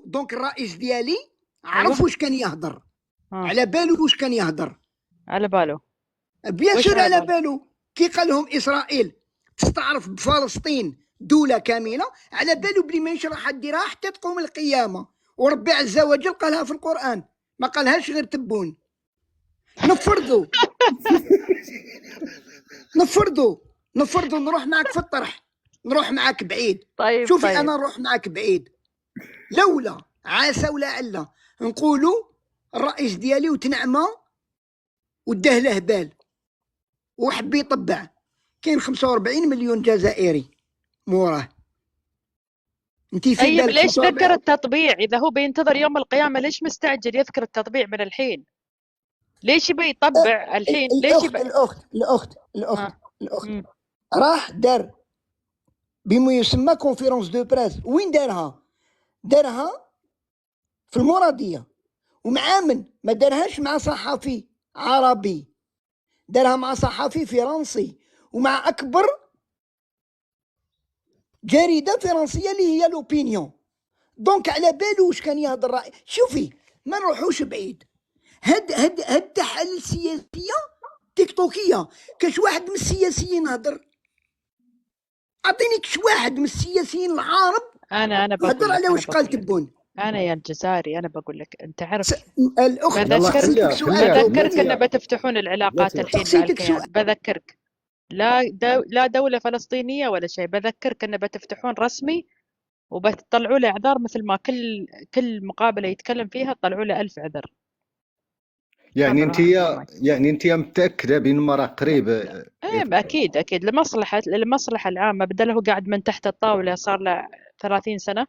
دونك الرئيس ديالي عرف واش كان يهضر، على بالو واش كان يهضر، على بالو بيان سور على بالو. كي قال لهم اسرائيل تستعرف بفلسطين دوله كامله، على بالو بلي ما راح ديرها حتى تقوم القيامه، وربي عز وجل قالها في القران، ما قالهاش غير تبون. نفرضوا نروح معك في الطرح، نروح معك بعيد. طيب شوفي طيب. انا نروح معك بعيد، لولا عسى ولعل نقولوا الرئيس ديالي وتنعمه وداه له بال وحب يطبع، كاين 45 مليون جزائري موراه. انت في طيب بالك ليش ذكر التطبيع؟ اذا هو بينتظر يوم القيامه ليش مستعجل يذكر التطبيع من الحين؟ ليش يبي يطبع الحين؟ ليش يبي الاخت راح دار بما يسمى كونفيرونس دو بريس. وين دارها في المراديه، ومع من ما دارهاش مع صحفي عربي، دارها مع صحفي فرنسي، ومع اكبر جريده فرنسيه اللي هي لوبينيون. دونك على بالو واش كان يهضر الرأي. شوفي ما نروحوش بعيد، هاد التحاليل السياسيه تيك توكيه. كاش واحد من السياسيين هضر، اعطيني كش واحد من السياسيين العرب انا هضر على واش قال تبون. انا يا الجزائري انا بقول لك انت عارف الاخت بذكرك ان بتفتحون العلاقات الحين مع الكيان، بذكرك لا دولة فلسطينية ولا شيء، بذكرك ان بتفتحون رسمي وبتطلعوا له اعذار، مثل ما كل مقابلة يتكلم فيها تطلعوا له 1000 عذر. يعني انت متاكده بان المراه قريب؟ اكيد للمصلحه العامه، بدل هو قاعد من تحت الطاوله صار له 30 سنه،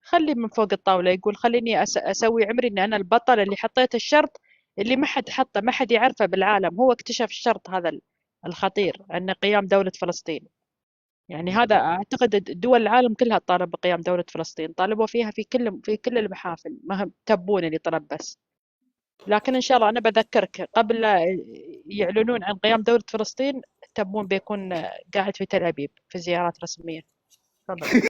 خلي من فوق الطاوله يقول خليني اسوي عمري ان انا البطل اللي حطيت الشرط اللي ما حد حطه، ما حد يعرفه بالعالم، هو اكتشف الشرط هذا الخطير ان قيام دوله فلسطين. يعني هذا اعتقد دول العالم كلها تطالب بقيام دوله فلسطين، طالبوا فيها في كل المحافل، ما هم تبون اللي طلب بس. لكن إن شاء الله أنا بذكرك قبل لا يعلنون عن قيام دولة فلسطين، تبون بيكون قاعد في تل أبيب في زيارات رسمية. تفضل.